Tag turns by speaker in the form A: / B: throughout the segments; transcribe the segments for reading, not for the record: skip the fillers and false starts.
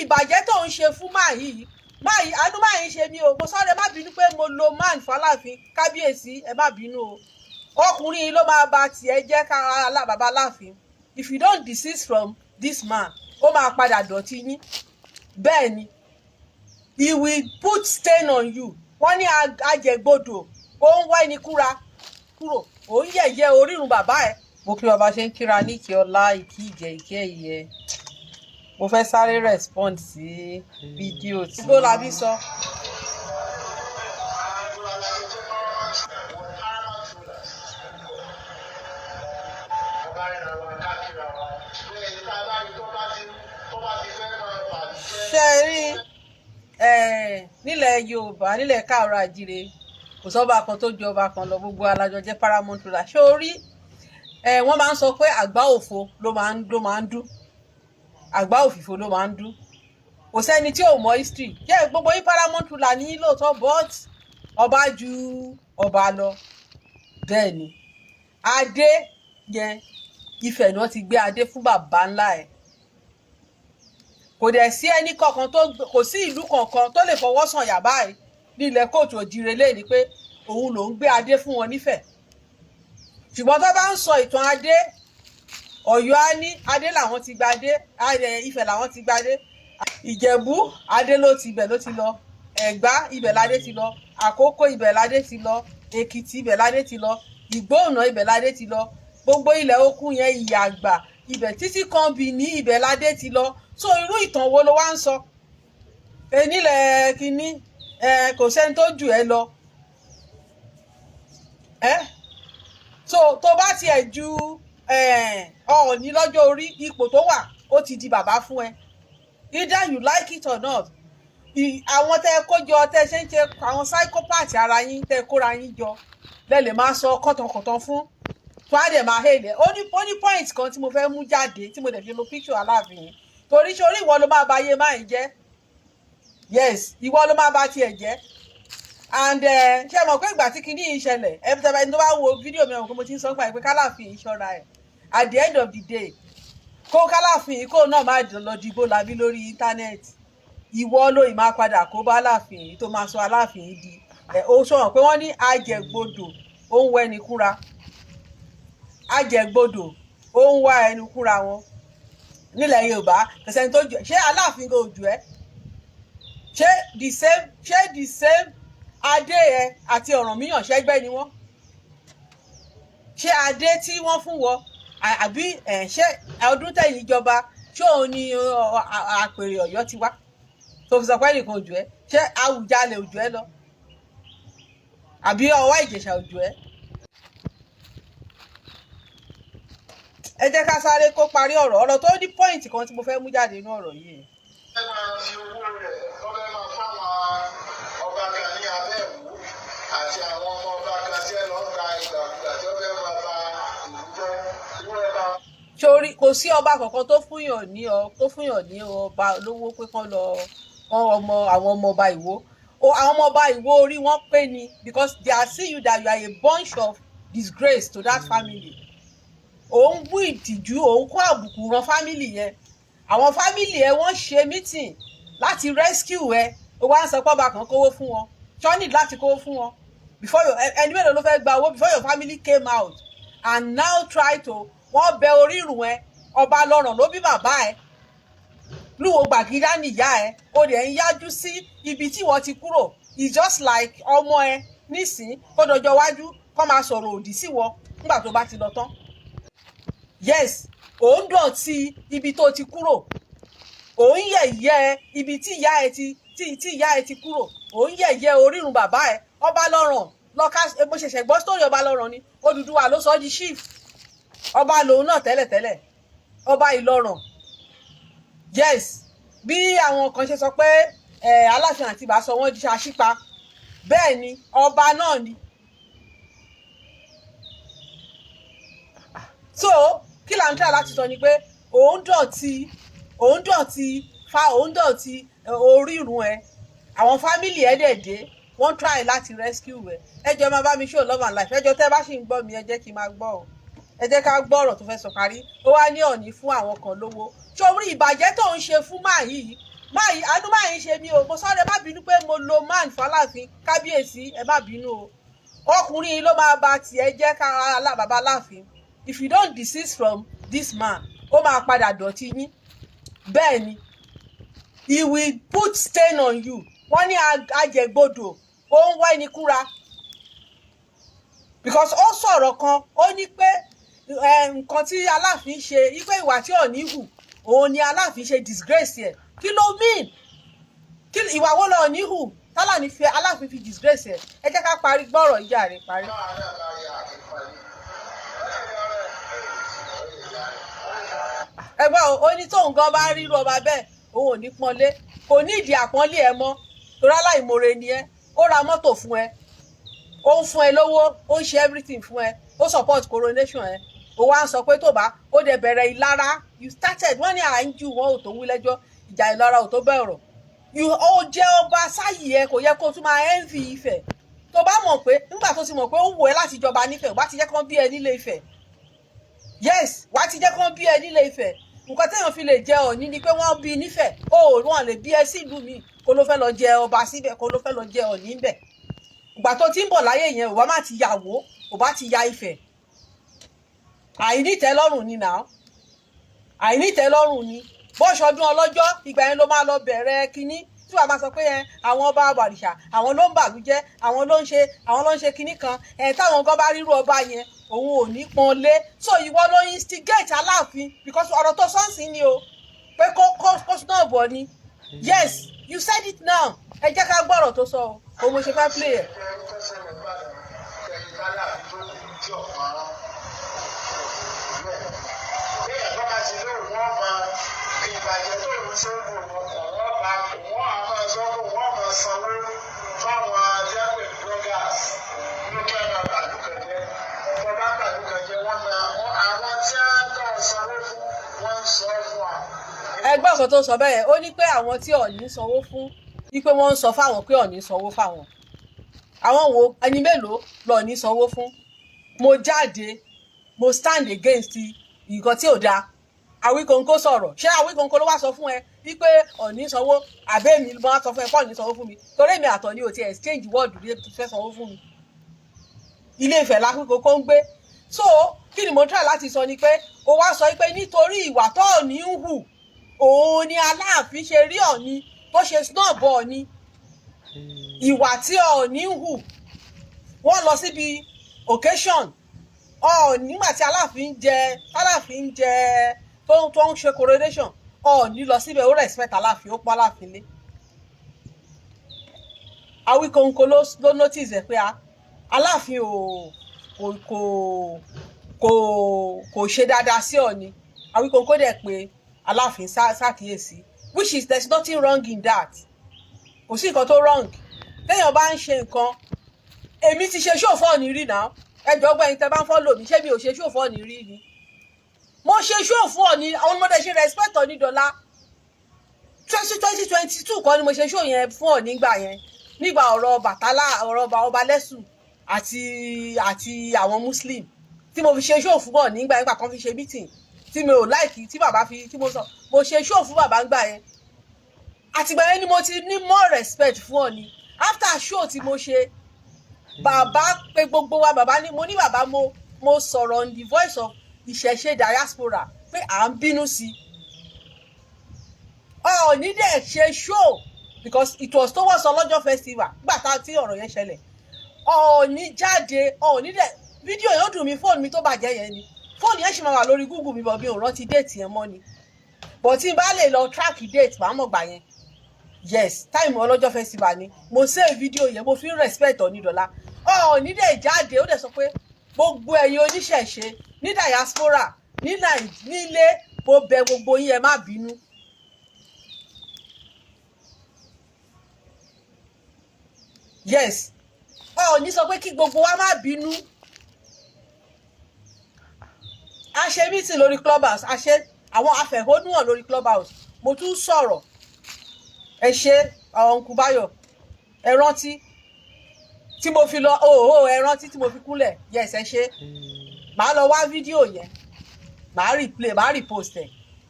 A: ìbàjẹ́ tó ń ṣe fún máa yìí àánú máa yìí ṣe mí o. Mo sáré má bínú pé mo lo man fáláàfin kábíyèsí, ẹ má bínú o. Ọkùnrin ló máa ba tiẹ̀ jẹ́ ká bàbá láàfin. If you don't desist from this man, ó máa padà dọ̀tí yín. Bẹ́ẹ̀ ni, he will put stain on you. Wọ́n ní ajẹ̀gbodò ó ń wá ẹni kúrò, ó ń yẹ̀yẹ́ orírun bàbá ẹ̀. Mo kí bàbá ṣe ń kíra ní ìkí ọlá, ìkí ìjẹ, ìkí ẹ̀yẹ. Mo fẹ́ sáré respond sí fídíò tí Gbọ́lábí sọ. Ṣé rí nílẹ̀ Yorùbá, nílẹ̀ Káàárọ̀ Àjíire, kò sọ́ba kan tó ju ọba kan lọ, gbogbo alájọ jẹ́ paramount ruler. Ṣé o rí wọ́n máa ń sọ pé àgbá òfo ló máa ń dún, àgbá òfìfo ló máa ń dún. Kò sẹ́ni tí ò mọ history. Jẹ́ gbogbo yín paramount ruler ní lóòótọ́, but ọba ju ọba lọ. Bẹ́ẹ̀ ni, adé yẹn Ifẹ̀ ni wọ́n ti gbé adé fún bàbá ńlá ẹ̀. Kò dẹ̀ sí ẹni kankan kò sí ìlú kankan tó lè fọwọ́ sọ̀yà báyìí ní ilẹ̀ Kóòtù Òjíire lẹ́ni pé òun ló ń gbé adé fún wọn nífẹ̀ẹ́. Ṣùgbọ́n tó bá ń sọ ìtàn adé, Ọ̀yọ́ á ní adé làwọn ti gba adé, Ifẹ̀ làwọn ti gba adé. Ìjẹ̀bú adé ló ti lọ, Ẹ̀gbá ibẹ̀ ládé ti lọ, Àkókó ibẹ̀ ládé ti lọ, Èkìtì ibẹ̀ ládé ti lọ, Ìgbóònà ibẹ̀ ládé ti lọ, gbogbo ilẹ̀ Òkun yẹn, Ìyàgbà ibẹ̀ títí kan Bìní ibẹ̀ ládé ti lọ. So irú ìtàn wo ló wá ń sọ? Nílẹ̀ kínní kò sẹ́ni tó jù ẹ́ lọ. So tó bá tiẹ̀ ju Ọọ̀ni lọ́jọ́ orí, ipò tó wà ó ti di bàbá fún ẹ. Either you like it or not. Àwọn tẹ́ kó jọ tẹ́ ṣe ń ṣe àwọn psychopath ara yín tẹ́ kóra yín jọ lẹ́lẹ̀ máa sọ kọ̀tọ̀kọ̀tọ̀ fún tó á dẹ̀ máa hélẹ̀. Ó ní point kan tí mo fẹ́ mú jáde tí mo dẹ̀ fi lo picture Aláàfin yìí. Torí sórí ìwọ ló máa ba ayé máa ń jẹ́. Yes, ìwọ ló máa ba tiẹ̀ jẹ́. And ṣé mọ̀ pé ìgbà tí kinní yìí ṣẹlẹ̀, ẹni tó bá wo fídíò mi, mo ti ń sọ pé k'Aláàfin yìí ṣọ́ra ẹ̀. At the end of the day, kó k'Aláàfin yìí kó náà má lọ di Gbọ́lábí lórí íńtánẹ́ẹ̀tì. Ìwọ ló ì máa padà kó bá Aláàfin yìí tó máa sọ Aláàfin yìí di. Ó sọ̀rọ̀ pé wọ́n ní ajẹ̀gbodò ó ń wá ẹni kúra. Ajẹ̀gbodò ó ń wá ẹni kúra wọn. Nílẹ̀ Yorùbá kẹsẹ̀ tó jù ṣé Aláàfin kò jù ẹ́? Ṣé the same adé ẹ àti Ọ̀rànmíyàn ṣẹ́gbẹ́ ni wọ́n? Ṣé adé tí wọ́n fún wọn àbí ṣé ọdún tẹ̀yìn ìjọba ṣé òun ni àpèrè Ọ̀yọ́ ti wá tó fi sọ pé nìkan òjò ẹ? Ṣé Àwùjalẹ̀ òjò ẹ lọ àbí Ọwá Ìjẹ̀ṣà òjò ẹ? Ẹ jẹ́ ká sáré kó parí ọ̀rọ̀ tó ní pọ́ìntì kan tí mo fẹ́ mú jáde nínú ọ̀rọ̀ yìí.
B: Ẹ máa fi owó rẹ̀ lọ́bẹ̀ máa fáwọn ọba kan ní Abẹ́òkú àti àwọn ọmọ ọba kan tí ẹ lọ ń ra ìgbàkúgbà tí ó fẹ́ máa ba ìlú jẹ́ irú ẹ bá.
A: Sórí kò sí ọba kankan tó fúnyàn ní ọba lówó pé kán lọ àwọn ọmọ ọba Ìwó. Àwọn ọmọ ọba Ìwó orí wọn pé ni because they are seeing you that you are a bunch of disgrace to that family. Òun bú ìtìjú, òun kó àbùkù ran family yẹn. Àwọn family ẹ wọ́n ṣe meeting láti rescue ẹ. Ó wá ń sọ pé ọba kan kówó fún wọn. Ṣọ́ need láti kówó fún wọn. Ẹni mélòó ló fẹ́ gba owó before your family came out and now try to wọ́n bẹ orírun ẹ. Ọba lọ́rọ̀ ló bí bàbá ẹ. Lúwo gbàgídá nìyá ẹ. Ó dẹ̀ ń yájú sí ibi tí wọ́n ti kúrò. It's just like ọmọ ẹ nísìn kó dọjọ́ wájú kó máa sọ̀rọ̀ òdì sí wọn nígbà tó bá ti lọ tán. Yes, òun dọ̀tí ibi tó ti kúrò. Òun yẹ̀yẹ́ ibi tí ìyá ẹ ti kúrò. Òun yẹ̀yẹ́ orírun bàbá ẹ. Ọba lọ́rọ̀ lọ́ka mo ṣẹ̀ṣẹ̀ gbọ́ story ọba lọ́rọ̀ ni. Odùduwà ló sọ di chief. Ọba lòun náà tẹ́lẹ̀tẹ́lẹ̀. Ọba Ìlọràn. Yes, bí àwọn kan ṣe sọ pé Aláàfin àti Ìbà sọ wọ́n di aṣípa. Bẹ́ẹ̀ ni ọba náà ni. So kí là ń tà láti sọ ni pé òun dọ̀tí orírun ẹ. Àwọn fámìlì ẹ dẹ̀ dé wọ́n try láti rescue ẹ. Ẹ jọ̀ọ́ máa bá mi show love and life. Ẹ jọ̀ọ́ tẹ́ bá ṣì ń gbọ́ mi ẹ jẹ́ kí n máa gbọ́ o. Ẹ jẹ́ ká gbọ́ ọ̀rọ̀ tó fẹ́ sọ parí. Ó wá ní Ọọ̀ni fún àwọn kan lówó. Sórí ìbàjẹ́ tó ń ṣe fún máa báyìí àánú báyìí ṣe mí o mo sáré má bínú pé mo lo man fàlàfin kábíyèsí ẹ má bínú o ọkùnrin yìí ló máa ba tiẹ̀ jẹ́ ká bàbá láàfin if you don't desist from this man ó máa padà dọ̀tí yín bẹ́ẹ̀ ni he will put stain on you wọ́n ní ajẹ̀gbodò ó ń wá ẹni kúra because ó sọ̀rọ̀ kan ó ní pé nǹkan tí aláàfin ṣe wípé ìwà tí ò ní hù òun ni aláàfin ṣe disgrace ẹ̀ kí ló mean kí ìwà wo lọ ní hù tálà ní fi aláàfin fi disgrace ẹ̀ ẹ jẹ́ ká parí gbọ́rọ̀ ìjà rẹ̀ parí. ẹgbẹ́ ó ní tóun gan bá ríru ọba bẹ́ẹ̀ òun ò ní pọ́nlé kò ní ìdí àpọ́nlé ẹ mọ́ torí aláìmoore ni ẹ ó ra mọ́tò fún ẹ ó ń fún ẹ lówó ó ń ṣe everything fún ẹ ó support coronation ẹ ó wá ń sọ pé tó bá ó dẹ̀ bẹ̀rẹ̀ ìlara you started wọ́n ní à ń jù wọ́n ò tó wí lẹ́jọ́ ìjà ìlara ò tó bẹ̀rọ̀ ó jẹ́ ọba sáyì ẹ kò yẹ kó tún máa envy Ifẹ̀ tó bá mọ̀ pé nígbà tó ti mọ̀ pé ó wù ẹ́ láti jọba nífẹ̀ wá ti jẹ́ kán bí ẹ nílé Ifẹ̀ yes wá ti jẹ́ kán bí ẹ nílé Ifẹ̀ nǹkan téèyàn fi lè jẹ Ọọ̀ni ni pé wọ́n bí nífẹ̀ wọ́n lè bí ẹ sí ìlú mi kó ló fẹ́ lọ jẹ ọba síbẹ̀ kó ló fẹ́ lọ jẹ Ọọ̀ni níbẹ̀ ìgbà tó ti ń bọ̀ láyé yẹn ò bá má ti yàwó ò bá ti ya Ifẹ̀ àìnítẹ́lọ́rùn ni náà àìnítẹ́lọ́rùn ni bọ́ṣọdún ọlọ́jọ́ ìgbà yẹn ló máa lọ bẹ̀rẹ̀ kínní tí wàá máa sọ pé àwọn ọba àbàrìṣà àwọn ló ń bàlújẹ́ àwọn ló ń ṣe kínní kan táwọn gan bá rírú ọba yẹn òun ò ní pọ́n lé so ìwọ ló instigate Aláàfin because ọ̀rọ̀ tó sọ́ọ̀sì ni o pé kó náà bọ̀ ni yes you said it now ẹ jẹ́ ká gbọ́rọ̀ tó sọ o òun mo ṣe fẹ́ play ẹ̀.
B: ìbàjẹ́ tó ń ṣoògùn wọ́n máa sọ́kùn wọ́n máa sanwó fáwọn adẹ́pẹ̀ bloggers ló kẹ́ra bàdúkẹ̀jẹ́ tó bá bàdúkẹ̀jẹ́ wọ́n máa àwọn tí a ń tọ́ sanwó fún wọ́n ń sọ fún wa.
A: ẹgbẹ́ ọ̀kan tó sọ bẹ́ẹ̀ ó ní pé àwọn tí Ọọ̀ni sanwó fún wípé wọ́n ń sọ fáwọn pé Ọọ̀ni sanwó fáwọn àwọn wo ẹni mélòó lọ́ọ̀ni sanwó fún mo jáde mo stand against nǹkan tí ò dáa Àwíkọ́nkọ́ sọ̀rọ̀ ṣé Àwíkọ́nkọ́ ló wá sọ fún ẹ wípé Ọọ̀ni sanwó àbẹ́mi ló máa sọ fún ẹ pé Ọọ̀ni sanwó fún mi torí èmi àtọ̀ ni ò ti exchange word rí fẹ́ sanwó fún mi Ilé Ifẹ̀ l'Àwíkọ́nkọ́ ń gbé so kí ni mo try láti sọ ni pé ó wá sọ pé nítorí ìwà tó Ọọ̀ni ń hù òun ni Aláàfin ṣe rí Ọọ̀ni tó ṣe snob Ọọ̀ni ìwà tí Ọọ̀ni ń hù wọ́n lọ síbi occasion nígbà tí Aláàfin jẹ tó ń ṣe coronation Ọọ̀ni lọ síbẹ̀ ó respect Aláàfin ó pọ́ Aláàfin lé Àwíkọ́nkọ́ ló notice ẹ̀ pé Aláàfin kò ṣe dáadáa sí Ọọ̀ni Àwíkọ́nkọ́ dẹ̀ pé Aláàfin ṣàkíyèsí which is there's nothing wrong in that kò sí nǹkan tó wrong téèyàn bá ń ṣe nǹkan èmi ti ṣe show fún Ọọ̀ni rí náà ẹjọ́ gbẹ̀yìn tẹ́ bá ń follow mi ṣé mi ò ṣe show fún Ọọ̀ni rí ni mo ṣe show fún Ọọ̀ni àwọn ọmọdé ṣe respect Ọọ̀ni dọ́là 2022 kọ́ ni mo ṣe show yẹn fún Ọọ̀ni nígbà yẹn nígbà ọ̀rọ̀ Bàtálá ọ̀rọ̀ ọba lẹ́sù àti àwọn muslim tí mo fi ṣe show fún Ọọ̀ni nígbà kan fi ṣe meeting tí mi ò like tí bàbá fi tí mo sọ mo ṣe show fún bàbá nígbà yẹn àtìgbà yẹn ni mo ti ní more respect fún Ọọ̀ni after show tí mo ṣe bàbá pé gbogbo wa bàbá ní mo ní bàbá mo sọ̀rọ̀ on the voice of ìṣẹ̀ṣe diaspora pé à ń bínú sí Ọọ̀ni dẹ̀ ṣe show because it was towards ọlọ́jọ́ festival gbà tí ọ̀rọ̀ yẹn ṣẹlẹ̀ Ọọ̀ni jáde Ọọ̀ni dẹ̀ fídíò yẹn ó dùn mí fóònù mi tó bàjẹ́ yẹn ni fóònù yẹn ṣì máa wà lórí Google mi bọ̀ bí òun rántí déètì yẹn mọ́ ni but tí n bá lè lọ track date màá mọ̀ gbà yẹn yes time ọlọ́jọ́ festival ni mo save fídíò yẹn mo fi ń respect Ọọ̀ni dọ́là Ọọ̀ni dẹ̀ jáde ó dẹ̀ sọ pé gbogbo ẹ̀yin oníṣẹ̀ṣe ní diaspora nílé mo bẹ̀ gbogbo yín ẹ má bínú yes Ọọ̀ni sọ pé kí gbogbo wa má bínú a ṣe meeting lórí clubhouse a ṣe àwọn afẹ̀hónúhàn lórí clubhouse mo tún sọ̀rọ̀ ẹ ṣe Uncle Báyọ̀ ẹ rántí tí mo fi lọ ẹ rántí tí mo fi kúnlẹ̀ yes ẹ ṣe màá lọ wá fídíò yẹn màá replay màá repost ẹ̀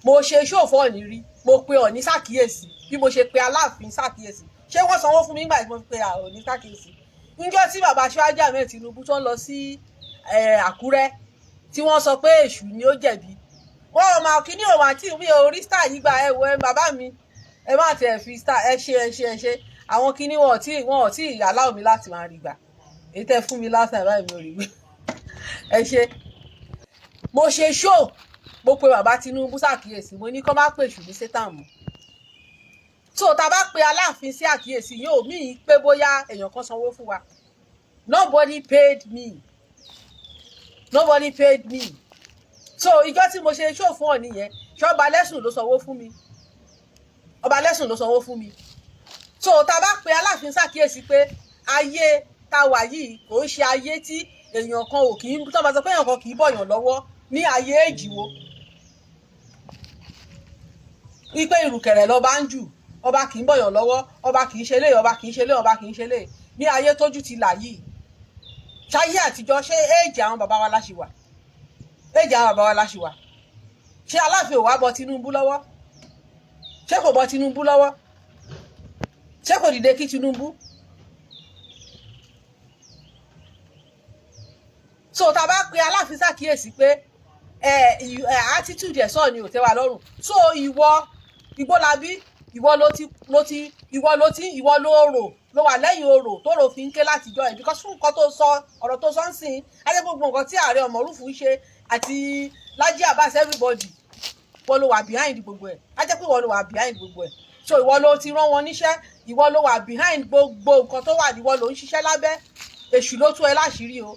A: mo ṣe show fún Ọọ̀ni rí mo pe Ọọ̀ni ṣàkíyèsí bí mo ṣe pe Aláàfin ṣàkíyèsí ṣé wọ́n sanwó fún mi nígbà tí mo pe Ọọ̀ni ṣàkíyèsí níjọ́ tí bàbá Aṣíwájú Ahmed Tinubu tó ń lọ sí Àkúrẹ́ tí wọ́n sọ pé èṣù ni ó jẹ̀bi wọ́n máa kíní òun àti mi ò rí star yìí gbà ẹ wo ẹ bàbá mi ẹ má tẹ̀ fi star ẹ ṣe àwọn kíní wọn ò tí ì allow mi láti máa rí gbà èyí tẹ́ fún mi last time báyìí mi ò rí gbà ẹ ṣe mo ṣe show mo pe bàbá Tinubu ṣàkíyèsí mo ní kó má pè èṣù ní sétàn mọ́ so tá a bá pe Aláàfin sí àkíyèsí yóò mí pé bóyá èèyàn kan sanwó fún wa nobody paid me so ìjọ tí mo ṣe show fún Ọọ̀ni yẹn ṣé Ọba Lẹ́sùn ló sanwó fún mi so tá a bá pe Aláàfin ṣàkíyèsí pé ayé tá wà yìí kò ń ṣe ayé tí èèyàn kan ò kì í tó bá sọ pé èèyàn kan kì í bọ̀yàn lọ́wọ́ ní ayé èjìwó wípé ìrùkẹ̀rẹ̀ lọ́ba ń jù ọba kì í bọ̀yàn lọ́wọ́ ọba kì í ṣe lé ọba kì í ṣe lé ní ayé tójú ti là yìí ṣáyé àtijọ́ ṣé éèjì àwọn bàbá wa láṣì wà ṣé Aláàfin ò wá bọ Tinubu lọ́wọ́ ṣé kò bọ Tinubu lọ́wọ́ ṣé kò dìde kí Tinubu so tá a bá pe Aláàfin ṣàkíyèsí pé attitude ẹ̀ sọ ni ò tẹ́ wa lọ́rùn so ìwọ Igbólabí ìwọ ló wà lẹ́yìn orò tó rò fi ń ké látijọ́ ẹ̀ because fún nǹkan tó sọ ọ̀rọ̀ tó sọ ń sìn ayé gbogbo nǹkan tí Ààrẹ Ọmọrúfù ń ṣe àti Lájí Abbas everybody ìwọ ló wà behind gbogbo ẹ̀ á jẹ́ pé ìwọ ló wà behind gbogbo ẹ̀ so ìwọ ló ti rán wọn níṣẹ́ ìwọ ló wà behind gbogbo nǹkan tó wà ìwọ ló ń ṣiṣẹ́ lábẹ́ èṣù ló tú ẹ láṣìírí o.